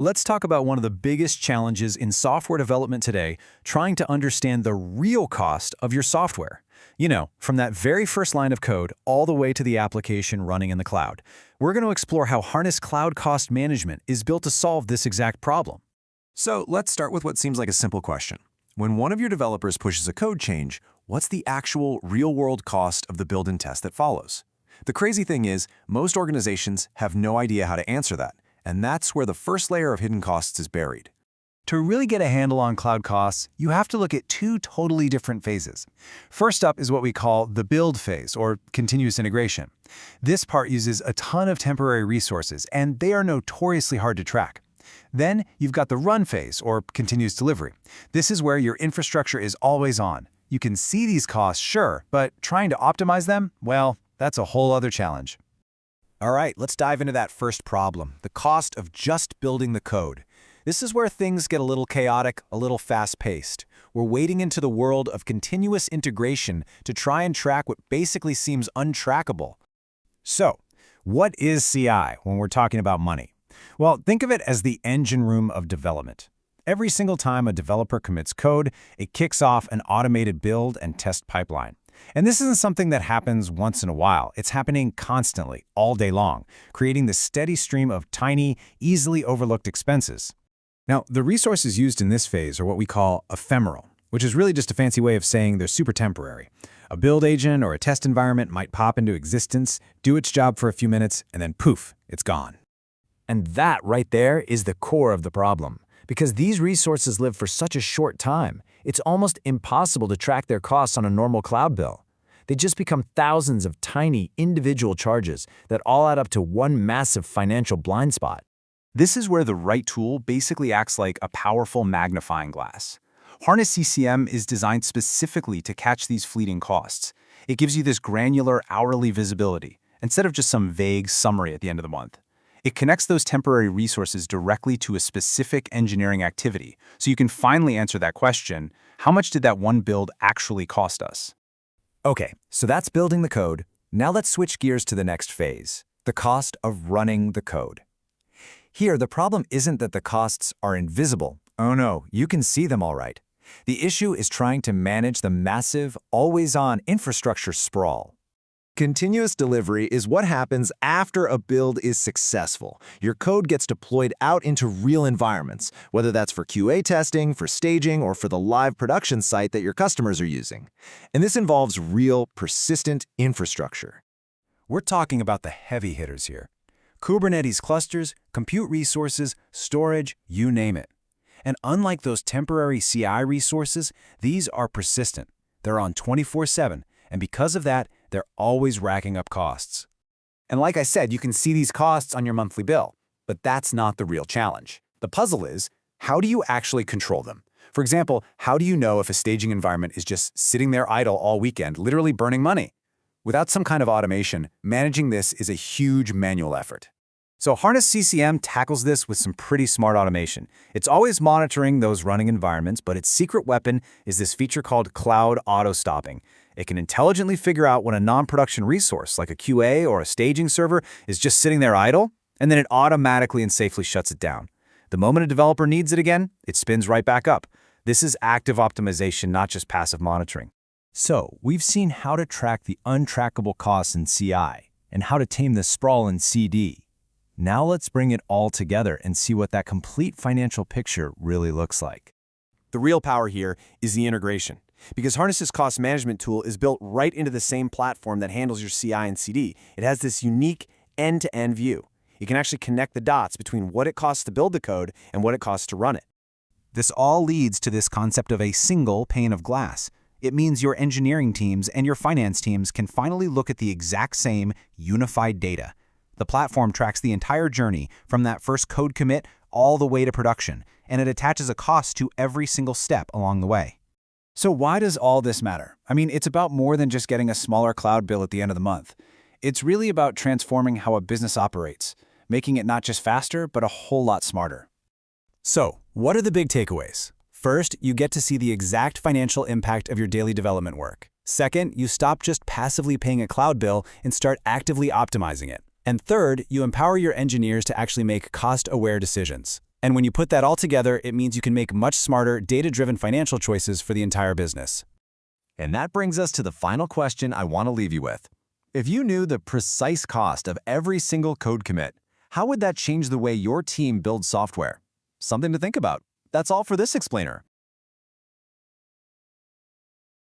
Let's talk about one of the biggest challenges in software development today, trying to understand the real cost of your software. From that very first line of code all the way to the application running in the cloud. We're going to explore how Harness Cloud Cost Management is built to solve this exact problem. So let's start with what seems like a simple question. When one of your developers pushes a code change, what's the actual real-world cost of the build and test that follows? The crazy thing is, most organizations have no idea how to answer that, and that's where the first layer of hidden costs is buried. To really get a handle on cloud costs, you have to look at two totally different phases. First up is what we call the build phase, or continuous integration. This part uses a ton of temporary resources, and they are notoriously hard to track. Then you've got the run phase, or continuous delivery. This is where your infrastructure is always on. You can see these costs, sure, but trying to optimize them, well, that's a whole other challenge. All right, let's dive into that first problem, the cost of just building the code. This is where things get a little chaotic, a little fast-paced. We're wading into the world of continuous integration to try and track what basically seems untrackable. So, what is CI when we're talking about money? Well, think of it as the engine room of development. Every single time a developer commits code, it kicks off an automated build and test pipeline. And this isn't something that happens once in a while. It's happening constantly, all day long, creating this steady stream of tiny, easily overlooked expenses. Now, the resources used in this phase are what we call ephemeral, which is really just a fancy way of saying they're super temporary. A build agent or a test environment might pop into existence, do its job for a few minutes, and then poof, it's gone. And that right there is the core of the problem. Because these resources live for such a short time, it's almost impossible to track their costs on a normal cloud bill. They just become thousands of tiny, individual charges that all add up to one massive financial blind spot. This is where the right tool basically acts like a powerful magnifying glass. Harness CCM is designed specifically to catch these fleeting costs. It gives you this granular hourly visibility, instead of just some vague summary at the end of the month. It connects those temporary resources directly to a specific engineering activity, so you can finally answer that question, how much did that one build actually cost us? Okay, so that's building the code. Now let's switch gears to the next phase, the cost of running the code. Here, the problem isn't that the costs are invisible. Oh no, you can see them all right. The issue is trying to manage the massive, always-on infrastructure sprawl. Continuous delivery is what happens after a build is successful. Your code gets deployed out into real environments, whether that's for QA testing, for staging, or for the live production site that your customers are using. And this involves real, persistent infrastructure. We're talking about the heavy hitters here. Kubernetes clusters, compute resources, storage, you name it. And unlike those temporary CI resources, these are persistent. They're on 24/7, and because of that, they're always racking up costs. And like I said, you can see these costs on your monthly bill. But that's not the real challenge. The puzzle is, how do you actually control them? For example, how do you know if a staging environment is just sitting there idle all weekend, literally burning money? Without some kind of automation, managing this is a huge manual effort. So Harness CCM tackles this with some pretty smart automation. It's always monitoring those running environments, but its secret weapon is this feature called Cloud Auto-Stopping. It can intelligently figure out when a non-production resource, like a QA or a staging server, is just sitting there idle, and then it automatically and safely shuts it down. The moment a developer needs it again, it spins right back up. This is active optimization, not just passive monitoring. So, we've seen how to track the untrackable costs in CI, and how to tame the sprawl in CD. Now let's bring it all together and see what that complete financial picture really looks like. The real power here is the integration. Because Harness's cost management tool is built right into the same platform that handles your CI and CD. It has this unique end-to-end view. You can actually connect the dots between what it costs to build the code and what it costs to run it. This all leads to this concept of a single pane of glass. It means your engineering teams and your finance teams can finally look at the exact same unified data. The platform tracks the entire journey from that first code commit all the way to production, and it attaches a cost to every single step along the way. So why does all this matter? I mean, it's about more than just getting a smaller cloud bill at the end of the month. It's really about transforming how a business operates, making it not just faster, but a whole lot smarter. So, what are the big takeaways? First, you get to see the exact financial impact of your daily development work. Second, you stop just passively paying a cloud bill and start actively optimizing it. And third, you empower your engineers to actually make cost-aware decisions. And when you put that all together, it means you can make much smarter, data-driven financial choices for the entire business. And that brings us to the final question I want to leave you with. If you knew the precise cost of every single code commit, how would that change the way your team builds software? Something to think about. That's all for this explainer.